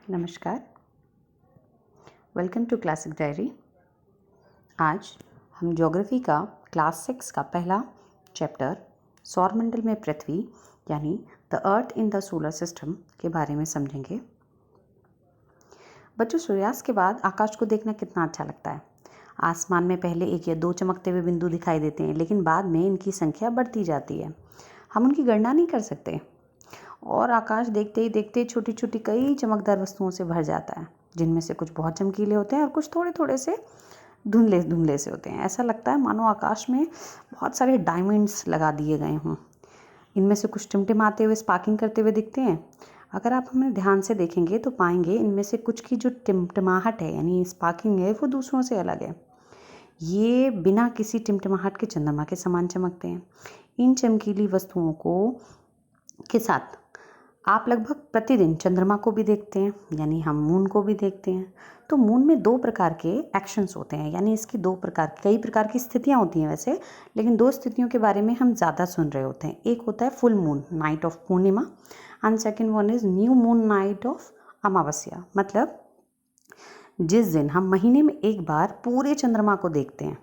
नमस्कार, welcome to classic diary. आज हम ज्योग्राफी का क्लास 6 का पहला चैप्टर सौरमंडल में पृथ्वी यानी the earth in the solar system के बारे में समझेंगे। बच्चों, सूर्यास्त के बाद आकाश को देखना कितना अच्छा लगता है। आसमान में पहले एक या दो चमकते हुए बिंदु दिखाई देते हैं, लेकिन बाद में इनकी संख्या बढ़ती जाती है। हम उनकी गणना नहीं कर सकते और आकाश देखते ही देखते छोटी छोटी कई चमकदार वस्तुओं से भर जाता है, जिनमें से कुछ बहुत चमकीले होते हैं और कुछ थोड़े थोड़े से धुंधले धुंधले से होते हैं। ऐसा लगता है मानो आकाश में बहुत सारे डायमंड्स लगा दिए गए हों। इनमें से कुछ टिमटिमाते हुए स्पार्किंग करते हुए दिखते हैं। अगर आप हमें ध्यान से देखेंगे तो पाएंगे इनमें से कुछ की जो टिमटिमाहट है यानी स्पार्किंग है वो दूसरों से अलग है। ये बिना किसी टिमटिमाहट के चंद्रमा के समान चमकते हैं। इन चमकीली वस्तुओं को के साथ आप लगभग प्रतिदिन चंद्रमा को भी देखते हैं, यानी हम मून को भी देखते हैं। तो मून में दो प्रकार के एक्शंस होते हैं, यानी इसकी कई प्रकार की स्थितियां होती हैं वैसे, लेकिन दो स्थितियों के बारे में हम ज़्यादा सुन रहे होते हैं। एक होता है full moon night of Purnima and second one is new moon night of अमावस्या। मतलब जिस दिन हम महीने में एक बार पूरे चंद्रमा को देखते हैं,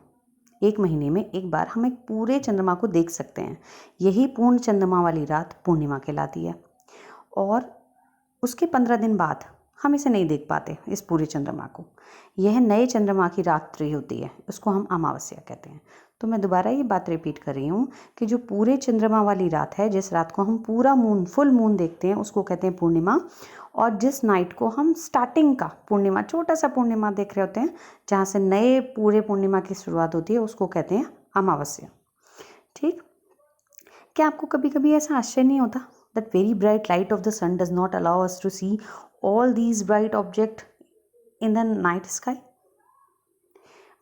एक महीने में एक बार हम एक पूरे चंद्रमा को देख सकते हैं, यही पूर्ण चंद्रमा वाली रात पूर्णिमा कहलाती है। और उसके 15 दिन बाद हम इसे नहीं देख पाते, इस पूरे चंद्रमा को। यह नए चंद्रमा की रात्रि होती है, उसको हम अमावस्या कहते हैं। तो मैं दोबारा ये बात रिपीट कर रही हूँ कि जो पूरे चंद्रमा वाली रात है, जिस रात को हम पूरा मून फुल मून देखते हैं, उसको कहते हैं पूर्णिमा। और जिस नाइट को हम स्टार्टिंग का पूर्णिमा, छोटा सा पूर्णिमा देख रहे होते हैं, जहाँ से नए पूरे पूर्णिमा की शुरुआत होती है, उसको कहते हैं अमावस्या। ठीक, क्या आपको कभी कभी ऐसा आश्चर्य नहीं होता that very bright light of the sun does not allow us to see all these bright objects in the night sky?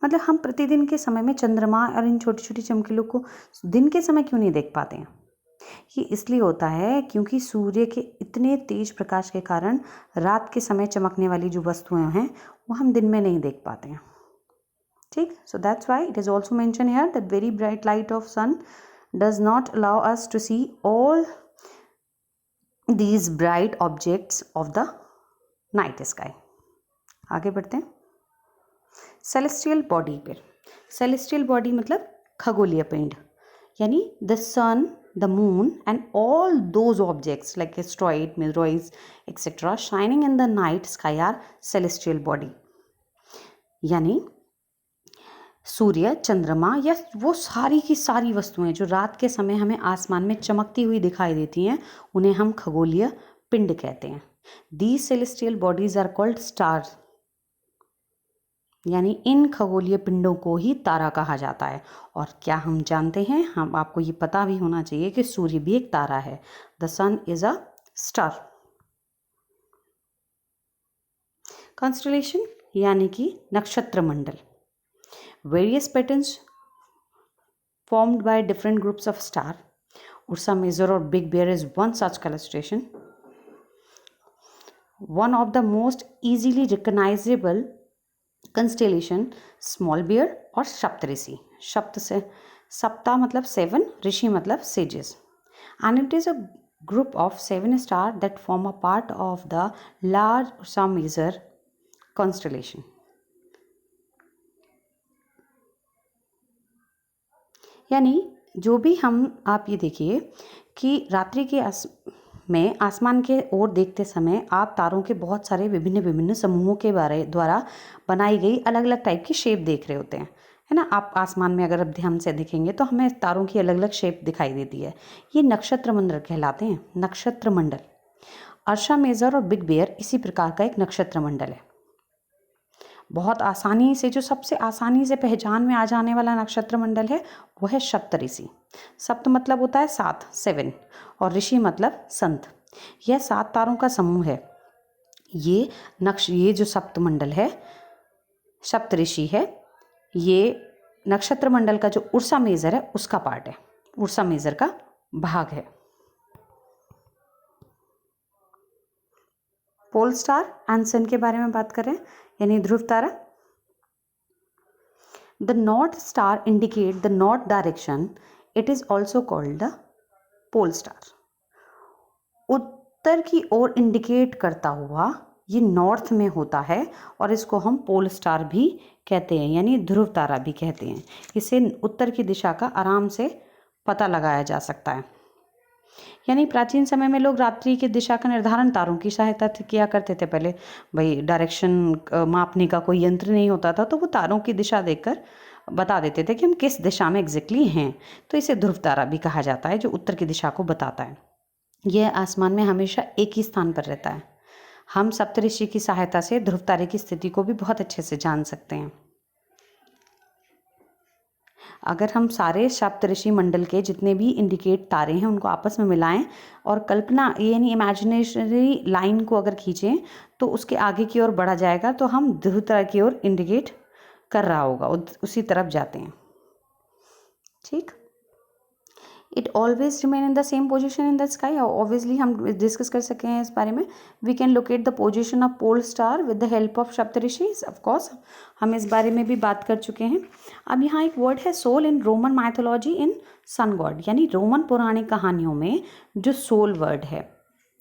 मतलब हम प्रतिदिन के समय में चंद्रमा और इन छोटी छोटी चमकीलों को दिन के समय क्यों नहीं देख पाते हैं? ये इसलिए होता है क्योंकि सूर्य के इतने तेज प्रकाश के कारण रात के समय चमकने वाली जो वस्तुएं हैं वो हम दिन में नहीं देख पाते हैं। ठीक, so that's why it is also mention here that very bright light of sun does not allow us to see all these bright objects of the night sky। आगे बढ़ते हैं सेलेस्टियल बॉडी पर। सेलेस्टियल बॉडी मतलब खगोलीय पिंड, यानी the sun, the moon and all those objects like asteroid, meteoroids etcetera shining in the night sky are celestial body. यानी सूर्य, चंद्रमा या वो सारी की सारी वस्तुएं जो रात के समय हमें आसमान में चमकती हुई दिखाई देती हैं, उन्हें हम खगोलीय पिंड कहते हैं। These celestial bodies are called stars, यानी इन खगोलीय पिंडों को ही तारा कहा जाता है। और क्या हम जानते हैं, हम आपको ये पता भी होना चाहिए कि सूर्य भी एक तारा है। The sun is a star. Constellation यानी कि नक्षत्र मंडल, various patterns formed by different groups of stars. Ursa Major or Big Bear is one such constellation. One of the most easily recognizable constellation, Small Bear और सप्तऋषि। सप्ता मतलब 7, ऋषि मतलब sages, and it is a group of 7 stars that form a part of the large Ursa Major constellation. यानी जो भी आप ये देखिए कि रात्रि के में आसमान के ओर देखते समय आप तारों के बहुत सारे विभिन्न विभिन्न समूहों के द्वारा बनाई गई अलग अलग टाइप की शेप देख रहे होते हैं, है ना। आप आसमान में अगर ध्यान से देखेंगे तो हमें तारों की अलग अलग शेप दिखाई देती है। ये नक्षत्र मंडल कहलाते हैं, नक्षत्र मंडल। अर्शा मेजर और बिग बेयर इसी प्रकार का एक नक्षत्र मंडल है। बहुत आसानी से, जो सबसे आसानी से पहचान में आ जाने वाला नक्षत्र मंडल है वो है सप्तऋषि। सप्त मतलब होता है 7, 7, और ऋषि मतलब संत। यह 7 तारों का समूह है। ये जो सप्त मंडल है, सप्तऋषि है, ये नक्षत्र मंडल का जो उर्सा मेजर है उसका पार्ट है, उर्सा मेजर का भाग है। पोल स्टार एंड सन के बारे में बात करें, यानी ध्रुव तारा। The north star indicate the north direction, it is also called the pole star. उत्तर की ओर इंडिकेट करता हुआ ये नॉर्थ में होता है और इसको हम पोल स्टार भी कहते हैं, यानी ध्रुव तारा भी कहते हैं। इसे उत्तर की दिशा का आराम से पता लगाया जा सकता है। यानी प्राचीन समय में लोग रात्रि की दिशा का निर्धारण तारों की सहायता से किया करते थे। पहले भाई डायरेक्शन मापने का कोई यंत्र नहीं होता था, तो वो तारों की दिशा देखकर बता देते थे कि हम किस दिशा में एग्जैक्टली हैं। तो इसे ध्रुव तारा भी कहा जाता है, जो उत्तर की दिशा को बताता है। यह आसमान में हमेशा एक ही स्थान पर रहता है। हम सप्तऋषि की सहायता से ध्रुव तारे की स्थिति को भी बहुत अच्छे से जान सकते हैं। अगर हम सारे सप्तऋषि मंडल के जितने भी इंडिकेट तारे हैं उनको आपस में मिलाएं और कल्पना यानी इमेजिनेशनरी लाइन को अगर खींचें तो उसके आगे की ओर बढ़ा जाएगा, तो हम ध्रुव तारा की ओर इंडिकेट कर रहा होगा, उसी तरफ जाते हैं। ठीक, it always remain in the same position in the sky. Obviously हम डिस्कस कर सके हैं इस बारे में। We can locate the position of pole star with the help of Saptarishi. Of course हम इस बारे में भी बात कर चुके हैं। अब यहाँ एक वर्ड है sol in Roman mythology in sun god, यानी रोमन पौराणिक कहानियों में जो सोल वर्ड है,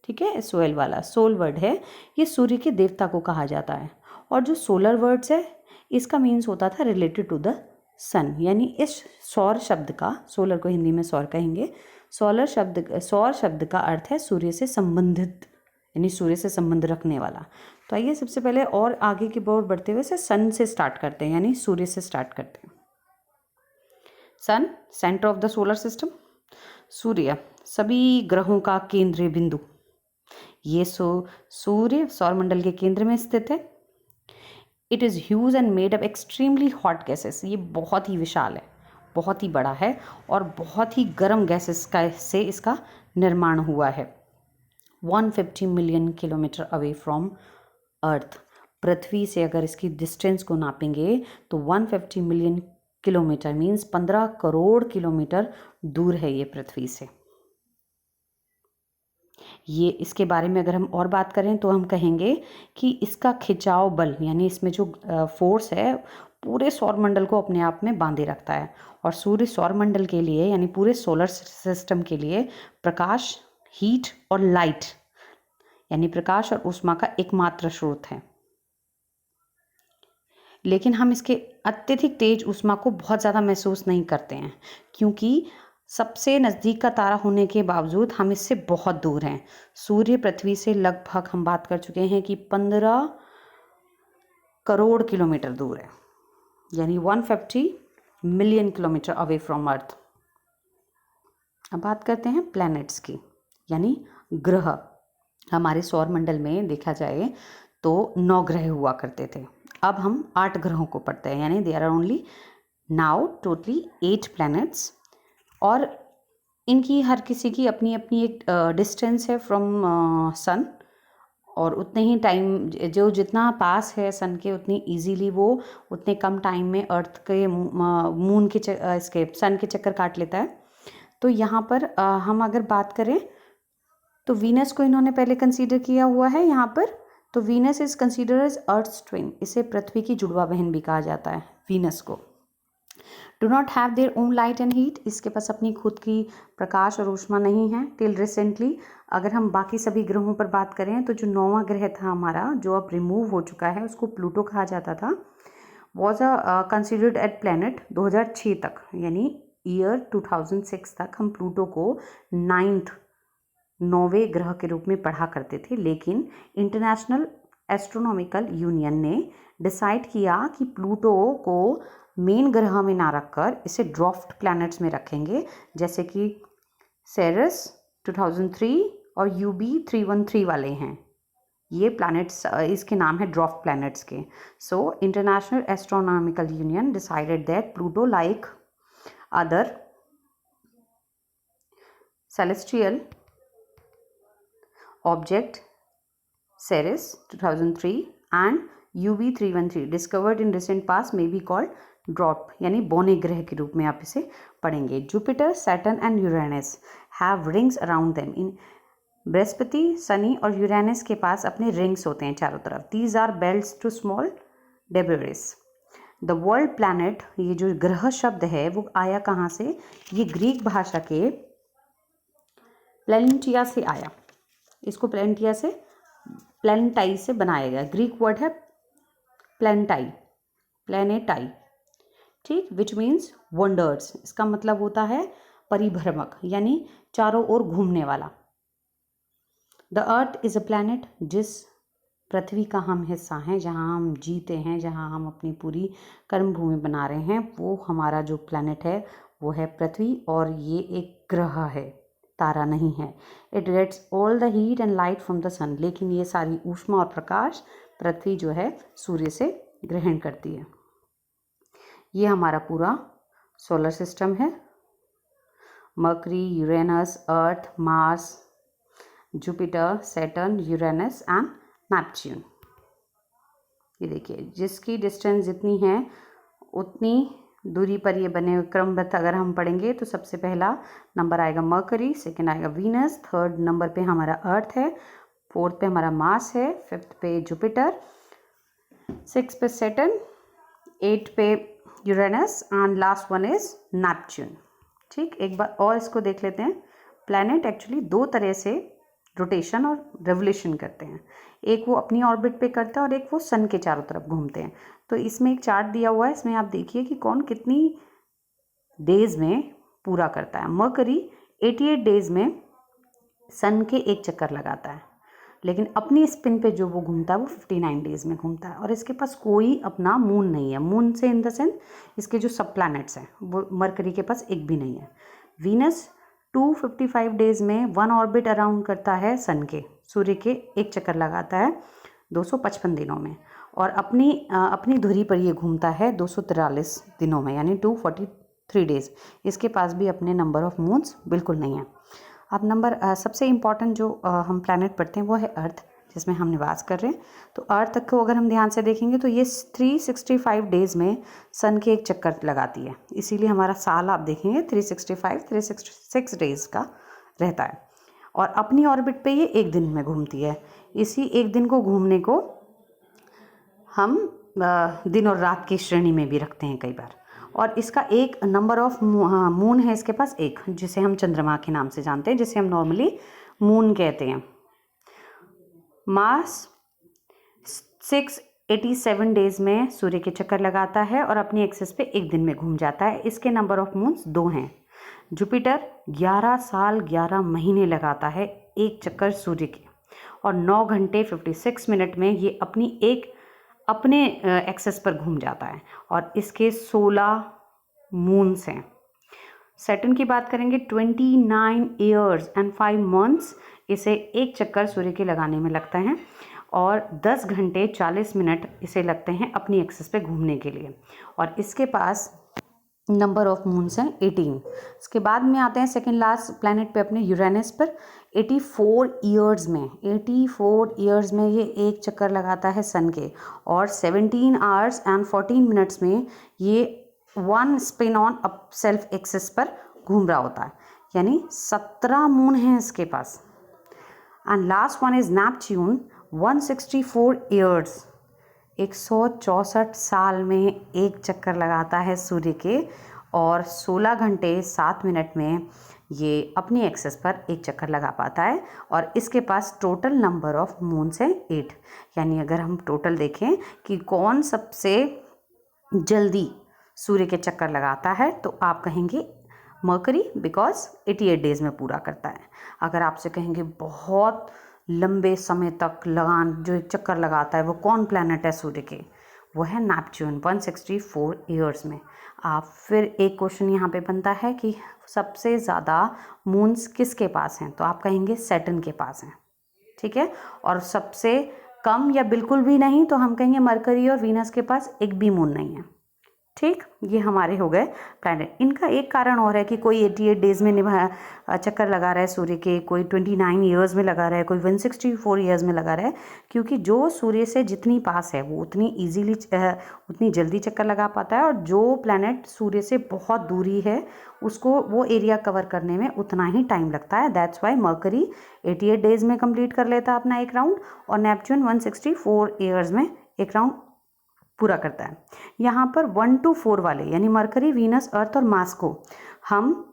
ठीक है, सोल वाला सोल वर्ड है, ये सूर्य के देवता को कहा जाता है। और जो सोलर वर्ड्स है इसका मीन्स होता था रिलेटेड टू द सन, यानी इस सौर शब्द का, सोलर को हिंदी में सौर कहेंगे, सौर शब्द का अर्थ है सूर्य से संबंधित, यानी सूर्य से संबंध रखने वाला। तो आइए सबसे पहले और आगे की ओर बढ़ते हुए से सन से स्टार्ट करते हैं, यानी सूर्य से स्टार्ट करते हैं। Sun centre of the solar system, सूर्य सभी ग्रहों का केंद्रीय बिंदु। ये सूर्य सौरमंडल के केंद्र में स्थित है। It is huge and made up extremely hot gases. ये बहुत ही विशाल है, बहुत ही बड़ा है और बहुत ही गर्म गैसेस से इसका निर्माण हुआ है। 150 मिलियन किलोमीटर अवे फ्रॉम अर्थ। पृथ्वी से अगर इसकी डिस्टेंस को नापेंगे तो 150 million kilometre means 15 crore kilometre दूर है ये पृथ्वी से। ये इसके बारे में अगर हम और बात करें तो हम कहेंगे कि इसका खिंचाव बल, यानी इसमें जो फोर्स है पूरे सौरमंडल को अपने आप में बांधे रखता है। और सूर्य सौरमंडल के लिए यानी पूरे सोलर सिस्टम के लिए प्रकाश, हीट और लाइट यानी प्रकाश और ऊष्मा का एकमात्र स्रोत है। लेकिन हम इसके अत्यधिक तेज ऊष्मा को बहुत ज़्यादा महसूस नहीं करते हैं, क्योंकि सबसे नज़दीक का तारा होने के बावजूद हम इससे बहुत दूर हैं। सूर्य पृथ्वी से लगभग हम बात कर चुके हैं कि 15 करोड़ किलोमीटर दूर है, यानी 150 मिलियन किलोमीटर अवे फ्रॉम अर्थ। अब बात करते हैं प्लैनेट्स की, यानी ग्रह। हमारे सौरमंडल में देखा जाए तो 9 ग्रह हुआ करते थे। अब हम 8 ग्रहों को पढ़ते हैं, यानी there are only now totally 8 planets. और इनकी हर किसी की अपनी अपनी एक डिस्टेंस है फ्रॉम सन, और उतने ही टाइम जो जितना पास है सन के उतनी इजीली वो उतने कम टाइम में अर्थ के मून के इसके सन के चक्कर काट लेता है। तो यहाँ पर हम अगर बात करें तो वीनस को इन्होंने पहले कंसीडर किया हुआ है यहाँ पर। तो Venus is consider as earth's twin. इसे पृथ्वी की जुड़वा बहन भी कहा जाता है वीनस को। Do not have their own light and heat. इसके पास अपनी खुद की प्रकाश और ऊष्मा नहीं है टिल रिसेंटली। अगर हम बाकी सभी ग्रहों पर बात करें तो जो 9वां ग्रह था हमारा, जो अब रिमूव हो चुका है, उसको प्लूटो कहा जाता था, वॉज कंसिडर्ड एट प्लैनेट 2006 तक, यानी ईयर 2006 तक हम प्लूटो को 9वें ग्रह के रूप में पढ़ा करते थे। लेकिन इंटरनेशनल एस्ट्रोनॉमिकल यूनियन ने डिसाइड किया कि प्लूटो को मेन ग्रह में ना रखकर इसे ड्वार्फ्ड प्लैनेट्स में रखेंगे, जैसे कि सेरस 2003 और UB 313 वाले हैं। ये प्लैनेट्स, इसके नाम है ड्वार्फ्ड प्लैनेट्स के। So International Astronomical Union decided that Pluto, like other celestial object Ceres 2003 and UB 313 discovered in recent past may be called dwarf, यानी बौने ग्रह के रूप में आप इसे पढ़ेंगे। Jupiter, Saturn and Uranus have rings around them. इन बृहस्पति, शनि और यूरेनस के पास अपने रिंग्स होते हैं चारों तरफ। These are belts to small debris. The world planet, ये जो ग्रह शब्द है वो आया कहाँ से? ये ग्रीक भाषा के प्लेनेटिया से आया। इसको प्लेनेटिया से प्लैनेटाई से बनाया गया, ग्रीक वर्ड है प्लैनेटाई, प्लैनेटाई, ठीक, विच मीन्स वंडर्स। इसका मतलब होता है परिभ्रमक, यानी चारों ओर घूमने वाला। The earth is a planet, जिस पृथ्वी का हम हिस्सा हैं, जहाँ हम जीते हैं, जहाँ हम अपनी पूरी कर्म भूमि बना रहे हैं, वो हमारा जो प्लैनेट है वो है पृथ्वी, और ये एक ग्रह है, तारा नहीं है। It gets all the heat and light from the sun, लेकिन ये सारी ऊष्मा और प्रकाश पृथ्वी जो है सूर्य से ग्रहण करती है। ये हमारा पूरा सोलर सिस्टम है। Mercury, Uranus, earth, Mars, Jupiter, Saturn, Uranus and Neptune. ये देखिए, जिसकी डिस्टेंस जितनी है उतनी दूरी पर ये बने हुए क्रमबद्ध अगर हम पढ़ेंगे तो सबसे पहला नंबर आएगा मर्करी, सेकंड आएगा वीनस, थर्ड नंबर पे हमारा अर्थ है, फोर्थ पे हमारा मार्स है, फिफ्थ पे जुपिटर, सिक्स पे सैटर्न, एट पे Uranus and last one is Neptune. ठीक, एक बार और इसको देख लेते हैं। प्लैनेट एक्चुअली दो तरह से रोटेशन और रेवोल्यूशन करते हैं, एक वो अपनी ऑर्बिट पे करता है और एक वो सन के चारों तरफ घूमते हैं। तो इसमें एक चार्ट दिया हुआ है, इसमें आप देखिए कि कौन कितनी डेज में पूरा करता है। मर्करी 88 डेज में सन के एक चक्कर लगाता है, लेकिन अपनी स्पिन पे जो वो घूमता है वो 59 डेज में घूमता है, और इसके पास कोई अपना मून नहीं है। मून से इन द सेंस इसके जो सब प्लैनेट्स हैं वो मर्करी के पास एक भी नहीं है। वीनस 255 डेज में वन ऑर्बिट अराउंड करता है सन के, सूर्य के एक चक्कर लगाता है 255 दिनों में, और अपनी धुरी पर ये घूमता है 243 दिनों में, यानी 243 डेज। इसके पास भी अपने नंबर ऑफ मून्स बिल्कुल नहीं है। अब सबसे इम्पॉर्टेंट जो हम प्लैनेट पढ़ते हैं वो है अर्थ, जिसमें हम निवास कर रहे हैं। तो अर्थ को अगर हम ध्यान से देखेंगे तो ये 365 डेज में सन के एक चक्कर लगाती है, इसीलिए हमारा साल आप देखेंगे 366 डेज का रहता है, और अपनी ऑर्बिट पे ये एक दिन में घूमती है। इसी एक दिन को घूमने को हम दिन और रात की श्रेणी में भी रखते हैं कई बार। और इसका एक नंबर ऑफ मून है इसके पास एक, जिसे हम चंद्रमा के नाम से जानते हैं, जिसे हम नॉर्मली मून कहते हैं। मार्स 687 डेज में सूर्य के चक्कर लगाता है और अपनी एक्सिस पे एक दिन में घूम जाता है। इसके नंबर ऑफ मून्स 2 हैं। जुपिटर 11 साल 11 महीने लगाता है एक चक्कर सूर्य के, और 9 घंटे 56 मिनट में ये अपने एक्सेस पर घूम जाता है, और इसके 16 मून्स हैं। सैटर्न की बात करेंगे, 29 ईयर्स एंड 5 मंथ्स इसे एक चक्कर सूर्य के लगाने में लगता है, और 10 घंटे 40 मिनट इसे लगते हैं अपनी एक्सिस पे घूमने के लिए, और इसके पास नंबर ऑफ मून्स हैं 18। इसके बाद में आते हैं सेकेंड लास्ट प्लैनेट पे अपने यूरेनस पर। 84 ईयर्स में ये एक चक्कर लगाता है सन के, और 17 आवर्स एंड 14 मिनट्स में ये one spin on up self axis पर घूम रहा होता है, यानी 17 मून हैं इसके पास। And last one is Neptune 164 years, 164 साल में एक चक्कर लगाता है सूर्य के, और 16 घंटे 7 मिनट में ये अपनी एक्सिस पर एक चक्कर लगा पाता है, और इसके पास टोटल नंबर ऑफ मून्स है 8। यानी अगर हम टोटल देखें कि कौन सबसे जल्दी सूर्य के चक्कर लगाता है, तो आप कहेंगे मर्करी, बिकॉज 88 डेज में पूरा करता है। अगर आपसे कहेंगे बहुत लंबे समय तक जो एक चक्कर लगाता है वो कौन प्लैनेट है सूर्य के, वो है नेपच्यून 164 ईयर्स में। आप फिर एक क्वेश्चन यहाँ पे बनता है कि सबसे ज़्यादा मून्स किसके पास हैं, तो आप कहेंगे सैटर्न के पास हैं, ठीक है। और सबसे कम या बिल्कुल भी नहीं, तो हम कहेंगे मरकरी और वीनस के पास एक भी मून नहीं है, ठीक। ये हमारे हो गए प्लैनेट। इनका एक कारण और है कि कोई 88 डेज में चक्कर लगा रहा है सूर्य के, कोई 29 ईयर्स में लगा रहा है, कोई 164 ईयर्स में लगा रहा है, क्योंकि जो सूर्य से जितनी पास है वो उतनी जल्दी चक्कर लगा पाता है, और जो प्लैनेट सूर्य से बहुत दूरी है उसको वो एरिया कवर करने में उतना ही टाइम लगता है। दैट्स वाई मर्करी 88 डेज में कंप्लीट कर लेता है अपना एक राउंड, और नेपच्यून 164 ईयर्स में एक राउंड पूरा करता है। यहाँ पर 1 to 4 वाले यानी मरकरी, वीनस, अर्थ और मार्स को हम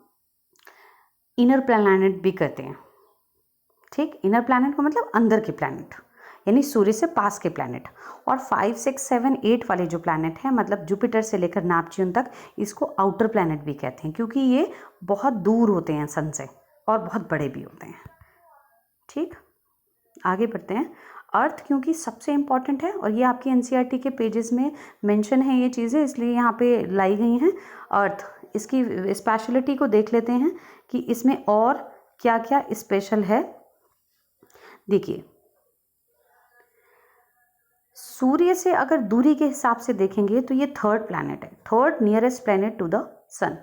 इनर प्लैनेट भी कहते हैं, ठीक। इनर प्लैनेट का मतलब अंदर के प्लैनेट, यानी सूर्य से पास के प्लैनेट। और 5, 6, 7, 8 वाले जो प्लैनेट हैं, मतलब जुपिटर से लेकर नेपच्यून तक, इसको आउटर प्लैनेट भी कहते हैं, क्योंकि ये बहुत दूर होते हैं सन से और बहुत बड़े भी होते हैं। ठीक, आगे बढ़ते हैं। अर्थ क्योंकि सबसे इम्पॉर्टेंट है, और ये आपकी एनसीईआरटी के पेजेस में मेंशन है ये चीज़ें, इसलिए यहाँ पे लाई गई हैं। अर्थ, इसकी स्पेशलिटी को देख लेते हैं कि इसमें और क्या क्या स्पेशल है। देखिए, सूर्य से अगर दूरी के हिसाब से देखेंगे तो ये थर्ड प्लैनेट है, third nearest planet to the sun.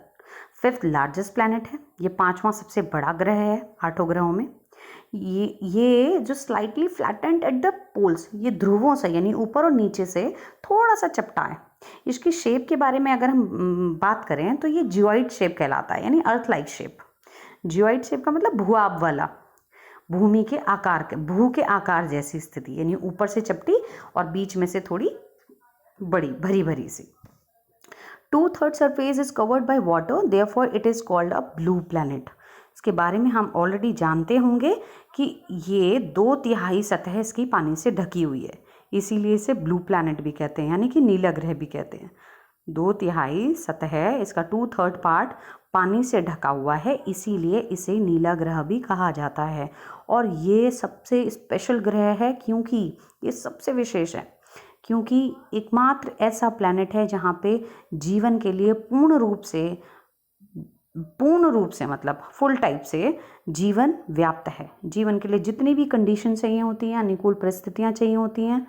Fifth largest planet है, ये पांचवा सबसे बड़ा ग्रह है 8 ग्रहों में। ये जो slightly flattened at the poles, ये ध्रुवों से यानी ऊपर और नीचे से थोड़ा सा चपटा है। इसकी शेप के बारे में अगर हम बात करें तो ये जियोइड शेप कहलाता है, यानी earth like shape. Geoid shape का मतलब भूआब वाला, भूमि के आकार, भू के आकार जैसी स्थिति, यानी ऊपर से चपटी और बीच में से थोड़ी बड़ी, भरी भरी सी। 2/3 surface is covered by water, therefore it is called a blue planet. इसके बारे में हम ऑलरेडी जानते होंगे कि ये 2/3 सतह इसकी पानी से ढकी हुई है, इसीलिए इसे ब्लू प्लैनेट भी कहते हैं, यानी कि नीला ग्रह भी कहते हैं। 2/3 सतह, इसका 2/3 पार्ट पानी से ढका हुआ है, इसीलिए इसे नीला ग्रह भी कहा जाता है। और ये सबसे स्पेशल ग्रह है, क्योंकि ये सबसे विशेष है, क्योंकि एकमात्र ऐसा प्लैनेट है जहाँ पे जीवन के लिए पूर्ण रूप से मतलब फुल टाइप से जीवन व्याप्त है। जीवन के लिए जितनी भी कंडीशन चाहिए होती हैं, अनुकूल परिस्थितियाँ चाहिए होती हैं,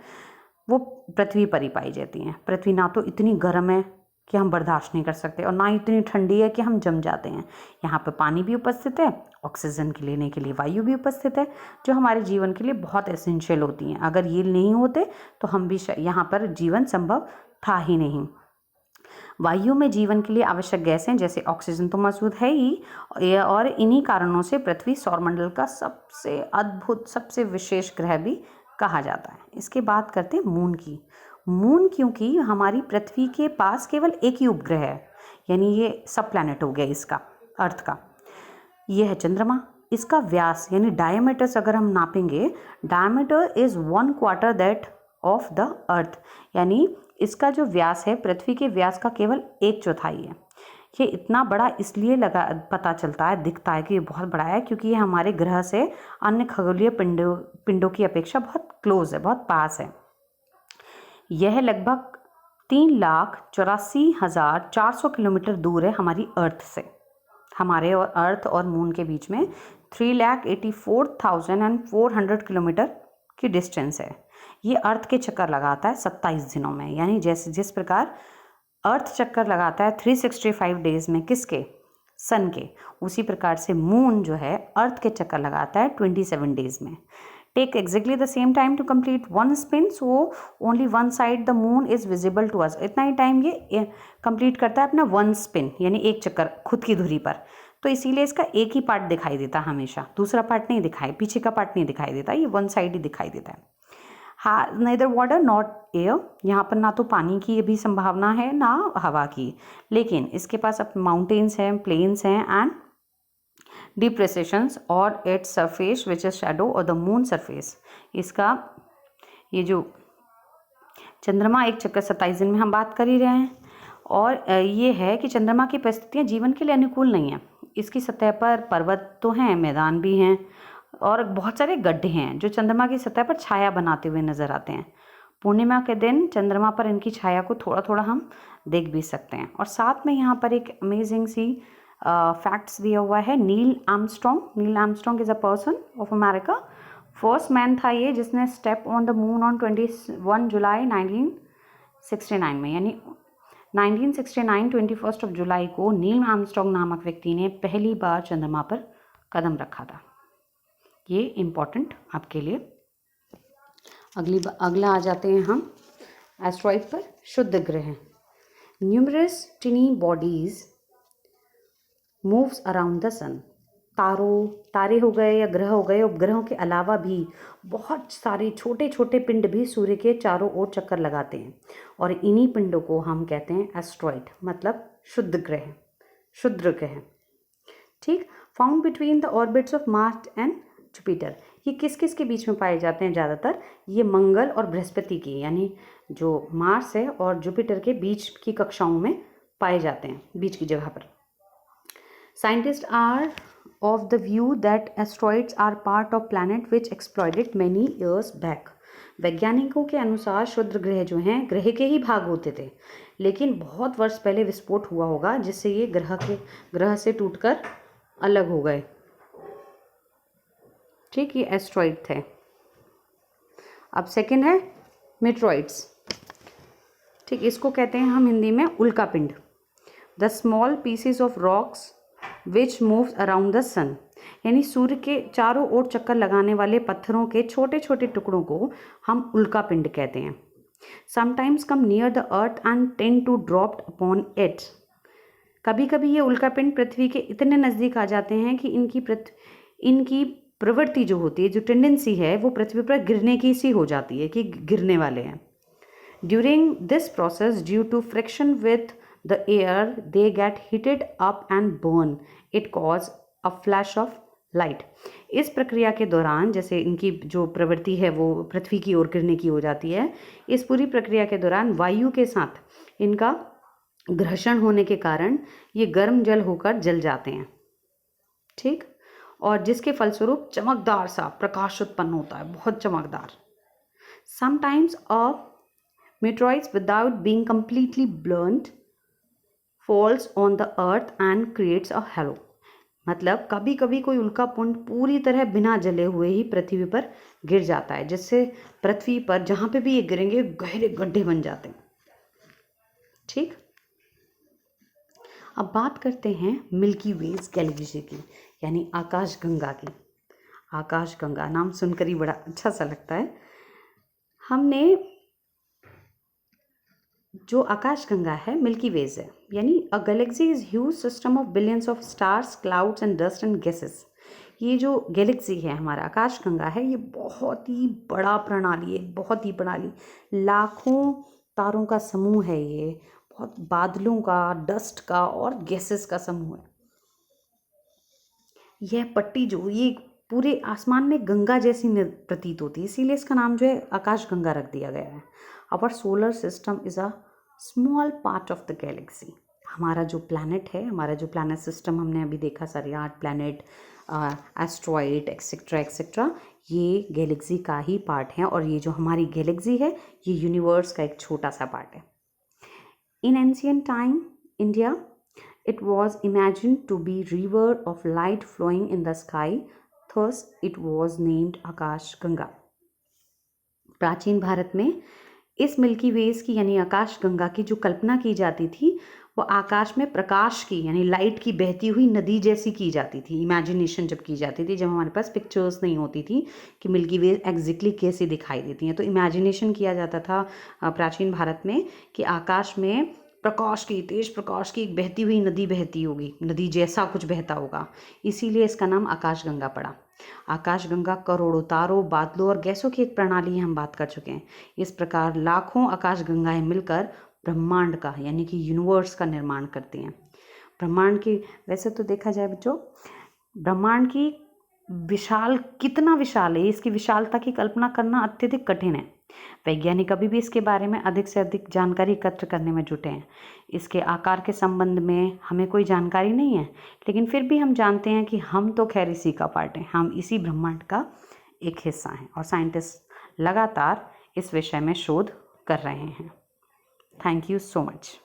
वो पृथ्वी पर ही पाई जाती हैं। पृथ्वी ना तो इतनी गर्म है कि हम बर्दाश्त नहीं कर सकते, और ना इतनी ठंडी है कि हम जम जाते हैं। यहाँ पर पानी भी उपस्थित है, ऑक्सीजन के लेने के लिए वायु भी उपस्थित है, जो हमारे जीवन के लिए बहुत एसेंशियल होती हैं। अगर ये नहीं होते तो हम भी यहाँ पर जीवन संभव था ही नहीं। वायु में जीवन के लिए आवश्यक गैसें जैसे ऑक्सीजन तो मौजूद है ही, और इन्हीं कारणों से पृथ्वी सौरमंडल का सबसे अद्भुत, सबसे विशेष ग्रह भी कहा जाता है। इसके बाद करते हैं मून की। मून क्योंकि हमारी पृथ्वी के पास केवल एक ही उपग्रह है, यानी ये सब प्लैनेट हो गया इसका, अर्थ का। ये है चंद्रमा। इसका व्यास यानी डायमीटर्स अगर हम नापेंगे, diameter is 1/4 that of the earth, यानी इसका जो व्यास है पृथ्वी के व्यास का केवल 1/4 है। ये इतना बड़ा इसलिए पता चलता है, दिखता है कि ये बहुत बड़ा है, क्योंकि ये हमारे ग्रह से अन्य खगोलीय पिंडों की अपेक्षा बहुत क्लोज है, बहुत पास है। यह लगभग 3,84,400 किलोमीटर दूर है हमारी अर्थ से। हमारे और अर्थ और मून के बीच में 3,84,400 किलोमीटर की डिस्टेंस है। ये अर्थ के चक्कर लगाता है 27 दिनों में, यानी जिस प्रकार अर्थ चक्कर लगाता है 365 डेज में किसके, सन के, उसी प्रकार से मून जो है अर्थ के चक्कर लगाता है 27 डेज में। Take exactly the same time to complete one spin, so only one side the moon is visible to us. इतना ही टाइम ये कंप्लीट करता है अपना वन स्पिन, यानी एक चक्कर खुद की धुरी पर। तो इसीलिए इसका एक ही पार्ट दिखाई देता है हमेशा, दूसरा पार्ट नहीं दिखाई, पीछे का पार्ट नहीं दिखाई देता, ये वन साइड ही दिखाई देता है। हाँ, neither water नॉट एयर, यहाँ पर ना तो पानी की भी संभावना है ना हवा की, लेकिन इसके पास अब माउंटेन्स हैं, प्लेन्स हैं एंड डिप्रेसेशंस और its surface which is shadow और द मून सरफेस। इसका ये जो चंद्रमा एक चक्कर 27 दिन में हम बात कर ही रहे हैं, और ये है कि चंद्रमा की परिस्थितियाँ जीवन के लिए अनुकूल नहीं हैं। इसकी सतह पर पर्वत तो हैं, मैदान भी हैं, और बहुत सारे गड्ढे हैं जो चंद्रमा की सतह पर छाया बनाते हुए नजर आते हैं। पूर्णिमा के दिन चंद्रमा पर इनकी छाया को थोड़ा थोड़ा हम देख भी सकते हैं। और साथ में यहाँ पर एक अमेजिंग सी फैक्ट्स दिया हुआ है। Neil Armstrong is a person of America, first man था ये जिसने step on the moon on 21 जुलाई 1969 में, यानी 1969 21 जुलाई को नील आर्मस्ट्रॉन्ग नामक व्यक्ति ने पहली बार चंद्रमा पर कदम रखा था। ये इम्पॉर्टेंट आपके लिए। अगला आ जाते हैं हम एस्ट्रॉइड पर। शुद्ध ग्रह। Numerous tiny bodies moves around the sun. तारे हो गए या ग्रह हो गए, उपग्रहों के अलावा भी बहुत सारे छोटे छोटे पिंड भी सूर्य के चारों ओर चक्कर लगाते हैं, और इन्हीं पिंडों को हम कहते हैं एस्ट्रॉइड, मतलब शुद्ध ग्रह, क्षुद्र ग्रह। ठीक, found between the orbits of Mars and Jupiter. ये किस किस के बीच में पाए जाते हैं ज़्यादातर? ये मंगल और बृहस्पति की, यानी जो मार्स है और जुपिटर के बीच की कक्षाओं में पाए जाते हैं, बीच की जगह पर। Scientist are of the view that asteroids are part of planet which exploited many years back. वैज्ञानिकों के अनुसार क्षुद्र ग्रह जो हैं ग्रह के ही भाग होते थे, लेकिन बहुत वर्ष पहले विस्फोट हुआ होगा जिससे ये ग्रह से टूटकर अलग हो गए। ठीक, ये एस्ट्रॉइड थे। अब सेकंड है मेट्रॉइड्स। ठीक, इसको कहते हैं हम हिंदी में उल्कापिंड। The small pieces of rocks which moves around the sun, यानी सूर्य के चारों ओर चक्कर लगाने वाले पत्थरों के छोटे छोटे टुकड़ों को हम उल्कापिंड कहते हैं। Sometimes come near the earth and tend to drop upon it. कभी कभी ये उल्कापिंड पृथ्वी के इतने नज़दीक आ जाते हैं कि इनकी प्रवृत्ति जो होती है, जो टेंडेंसी है, वो पृथ्वी पर गिरने की सी हो जाती है कि गिरने वाले हैं। During this process due to friction with the air they get heated up and burn, it cause a flash of light. इस प्रक्रिया के दौरान, जैसे इनकी जो प्रवृत्ति है वो पृथ्वी की ओर गिरने की हो जाती है, इस पूरी प्रक्रिया के दौरान वायु के साथ इनका घर्षण होने के कारण ये गर्म जल होकर जल जाते हैं। ठीक, और जिसके फलस्वरूप चमकदार सा प्रकाश उत्पन्न होता है, बहुत चमकदार। Sometimes a meteoroids without being completely burnt falls on the earth and creates a halo। मतलब कभी कभी कोई उल्कापिंड पूरी तरह बिना जले हुए ही पृथ्वी पर गिर जाता है, जिससे पृथ्वी पर जहाँ पे भी ये गिरेंगे गहरे गड्ढे बन जाते हैं। ठीक, अब बात करते हैं मिल्की वेज गैलेक्सी की, यानी आकाशगंगा की। आकाशगंगा नाम सुनकर ही बड़ा अच्छा सा लगता है। हमने जो आकाशगंगा है मिल्की वेज है, यानी a galaxy is huge system of billions of stars, clouds and dust and gases. ये जो गैलेक्सी है हमारा आकाशगंगा है, ये बहुत ही बड़ा प्रणाली है, बहुत ही प्रणाली, लाखों तारों का समूह है। ये बहुत बादलों का, डस्ट का और गैसेस का समूह है। यह पट्टी जो ये पूरे आसमान में गंगा जैसी प्रतीत होती है, इसीलिए इसका नाम जो है आकाशगंगा रख दिया गया है। Our solar system is a small part of the galaxy. हमारा जो प्लैनेट है, हमारा जो प्लैनेट सिस्टम हमने अभी देखा, सारे 8 प्लैनेट, एस्ट्रॉइड एक्सेट्रा एक्सेट्रा, ये गैलेक्सी का ही पार्ट है। और ये जो हमारी गैलेक्सी है ये यूनिवर्स का एक छोटा सा पार्ट है। इन ancient time India it was imagined to be river of light flowing in the sky, thus it was named आकाश गंगा। प्राचीन भारत में इस मिल्की वेज की यानी आकाश गंगा की जो कल्पना की जाती थी वो आकाश में प्रकाश की यानी लाइट की बहती हुई नदी जैसी की जाती थी। इमेजिनेशन जब की जाती थी, जब हमारे पास पिक्चर्स नहीं होती थी कि मिल्की वेज एग्जैक्टली कैसे दिखाई देती हैं, तो इमेजिनेशन किया जाता था प्राचीन भारत में कि आकाश में प्रकाश की, तेज प्रकाश की एक बहती हुई नदी बहती होगी, नदी जैसा कुछ बहता होगा, इसीलिए इसका नाम आकाशगंगा पड़ा। आकाशगंगा करोड़ों तारों, बादलों और गैसों की एक प्रणाली हम बात कर चुके हैं। इस प्रकार लाखों आकाशगंगाएं मिलकर ब्रह्मांड का यानी कि यूनिवर्स का निर्माण करती हैं। ब्रह्मांड की, वैसे तो देखा जाए बच्चों, ब्रह्मांड की विशाल, कितना विशाल है, इसकी विशालता की कल्पना करना अत्यधिक कठिन है। वैज्ञानिक अभी भी इसके बारे में अधिक से अधिक जानकारी एकत्र करने में जुटे हैं। इसके आकार के संबंध में हमें कोई जानकारी नहीं है, लेकिन फिर भी हम जानते हैं कि हम तो खैर इसी का पार्ट हैं, हम इसी ब्रह्मांड का एक हिस्सा हैं और साइंटिस्ट लगातार इस विषय में शोध कर रहे हैं। Thank you so much.